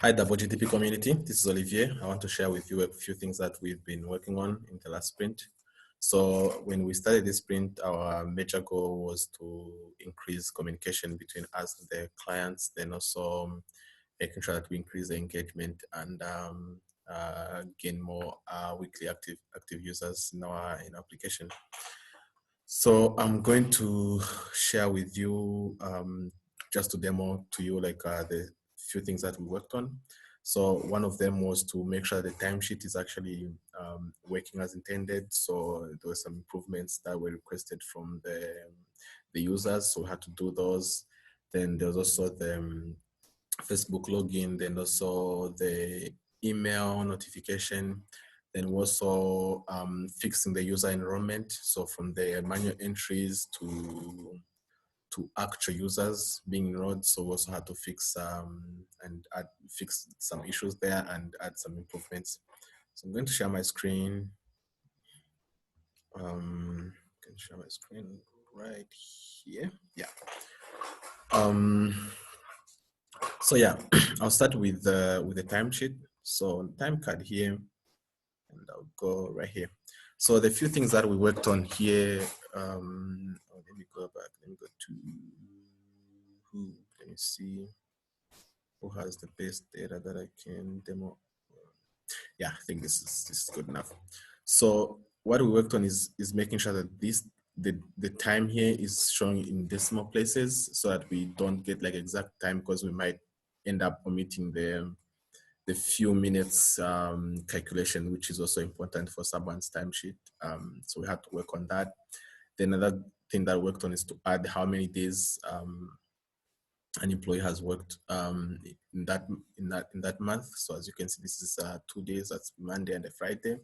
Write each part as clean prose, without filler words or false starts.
Hi, WGTP community. This is Olivier. I want to share with you a few things that we've been working on in the last sprint. So when we started this sprint, our major goal was to increase communication between us and the clients, then also making sure that we increase the engagement and gain more weekly active users in our application. So I'm going to share with you just to demo to you like the few things that we worked on. So one of them was to make sure the timesheet is actually working as intended. So there were some improvements that were requested from the users, so we had to do those. Then there was also the Facebook login, then also the email notification, then also fixing the user enrollment. So from the manual entries to actual users being enrolled. So we also had to fix fix some issues there and add some improvements. So I'm going to share my screen. Can share my screen right here. Yeah. So yeah, I'll start with the timesheet. So time card here, and I'll go right here. So the few things that we worked on here. Let me go back. Let me go to who. Let me see who has the best data that I can demo. Yeah, I think this is good enough. So what we worked on is making sure that the time here is showing in decimal places so that we don't get like exact time, because we might end up omitting the few minutes calculation, which is also important for someone's timesheet. So we had to work on that. Then another thing that I worked on is to add how many days an employee has worked in that month. So as you can see, this is 2 days. That's Monday and a Friday.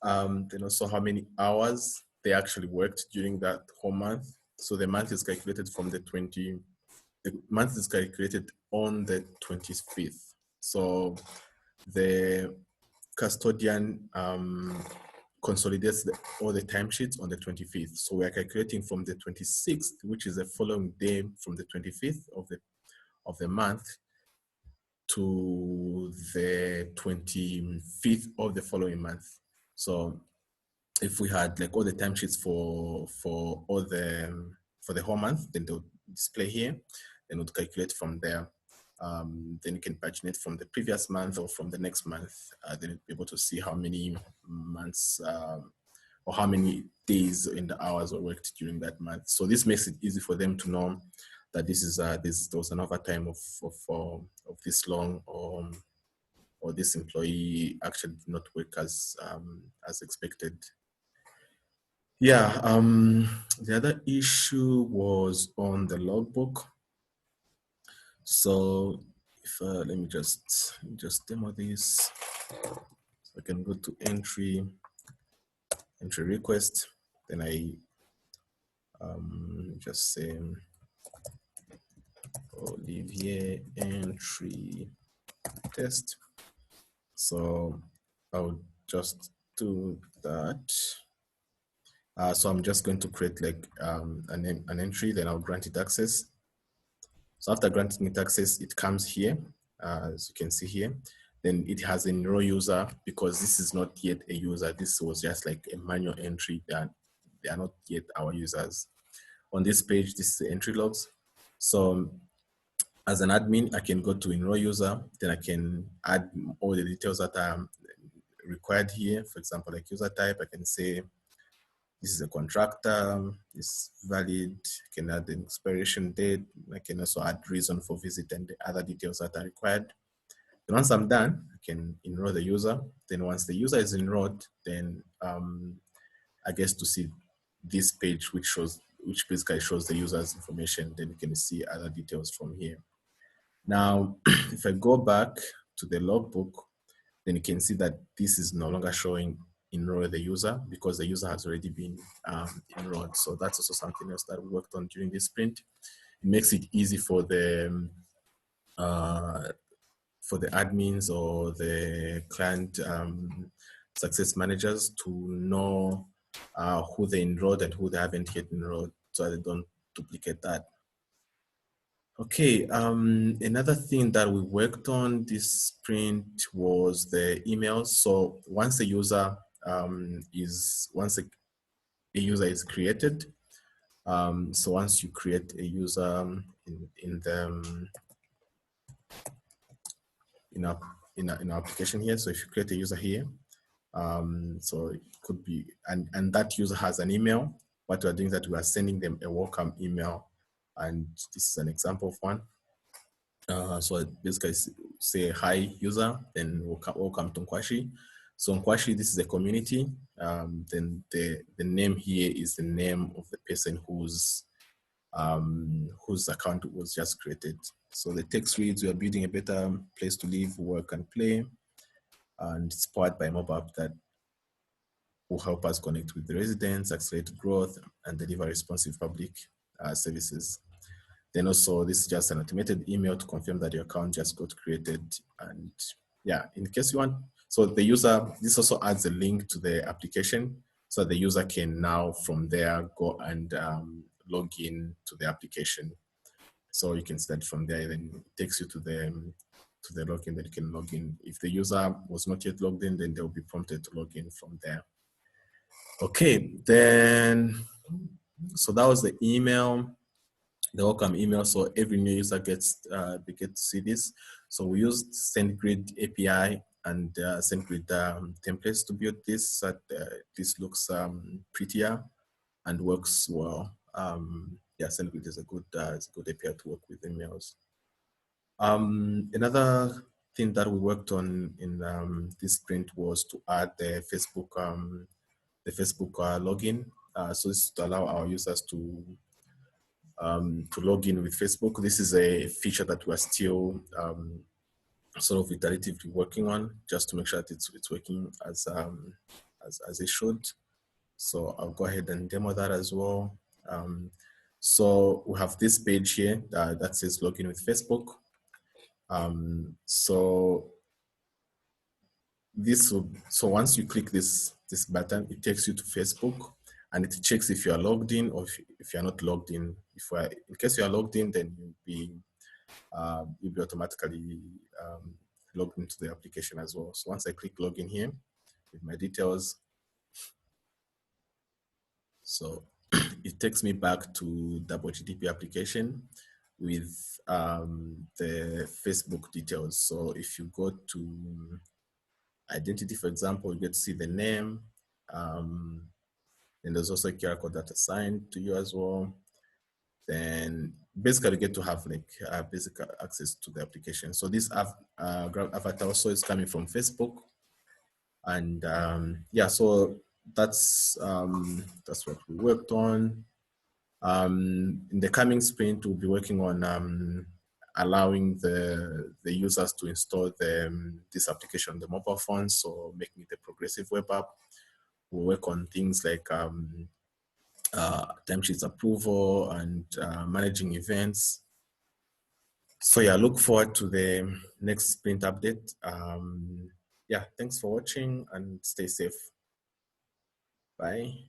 Then also how many hours they actually worked during that whole month. So the month is calculated from the month is calculated on the 25th. So the custodian consolidates all the timesheets on the 25th. So we're calculating from the 26th, which is the following day from the 25th of the month, to the 25th of the following month. So if we had like all the timesheets for the whole month, then they'll display here. Then we'll calculate from there. Then you can paginate from the previous month or from the next month. Then you'll be able to see how many months or how many days in the hours were worked during that month. So this makes it easy for them to know that this is there was an overtime of this long, or this employee actually did not work as expected. Yeah, the other issue was on the logbook. So if let me just demo this. So I can go to entry request. Then I just say Olivier entry test. So I'll just do that. So I'm just going to create like an entry, then I'll grant it access. So after granting it access, it comes here, as you can see here. Then it has an enroll user, because this is not yet a user. This was just like a manual entry. They are not yet our users. On this page, this is the entry logs. So as an admin, I can go to enroll user, then I can add all the details that are required here. For example, like user type, I can say this is a contractor, it's valid. I can add the expiration date. I can also add reason for visit and the other details that are required. And once I'm done, I can enroll the user. Then once the user is enrolled, then I guess to see this page, which basically shows the user's information. Then you can see other details from here. Now, if I go back to the logbook, then you can see that this is no longer showing enroll the user, because the user has already been enrolled. So that's also something else that we worked on during this sprint. It makes it easy for the admins or the client success managers to know who they enrolled and who they haven't yet enrolled, so they don't duplicate that. Okay, another thing that we worked on this sprint was the emails. So once a user a user is created, so once you create a user in the in our application here, so if you create a user here, so it could be, and that user has an email. What we're doing is that we are sending them a welcome email, and this is an example of one. So basically say hi user, then welcome to Nkwashi. So Nkwashi, this is a community. Then the name here is the name of the person whose account was just created. So the text reads, we are building a better place to live, work, and play. And it's powered by a mobile app that will help us connect with the residents, accelerate growth, and deliver responsive public services. Then also, this is just an automated email to confirm that your account just got created. And yeah, in case you want, so the user, this also adds a link to the application, so the user can now from there go and log in to the application. So you can start from there, then it takes you to the login that you can log in. If the user was not yet logged in, then they'll be prompted to log in from there. Okay, then, so that was the email, the welcome email. So every new user gets, they get to see this. So we used SendGrid API and SendGrid templates to build this. So this looks prettier and works well. Yeah, SendGrid is a good API to work with emails. Another thing that we worked on in this sprint was to add the Facebook login. So this is to allow our users to log in with Facebook. This is a feature that we're still sort of iteratively working on, just to make sure that it's working as it should. So I'll go ahead and demo that as well. So we have this page here that says login with Facebook. So once you click this button, it takes you to Facebook, and it checks if you are logged in or if you are not logged in. In case you are logged in, then you'll be automatically logged into the application as well. So once I click login here with my details, so it takes me back to the GDP application with the Facebook details. So if you go to identity, for example, you get to see the name, and there's also a QR code that's assigned to you as well. Then basically you get to have like basic access to the application. So this avatar also is coming from Facebook, and yeah, so that's what we worked on. In the coming sprint, we'll be working on allowing the users to install this application on the mobile phone, so making it a progressive web app. We'll work on things like timesheets approval and managing events. So yeah, look forward to the next sprint update. Yeah, thanks for watching and stay safe. Bye.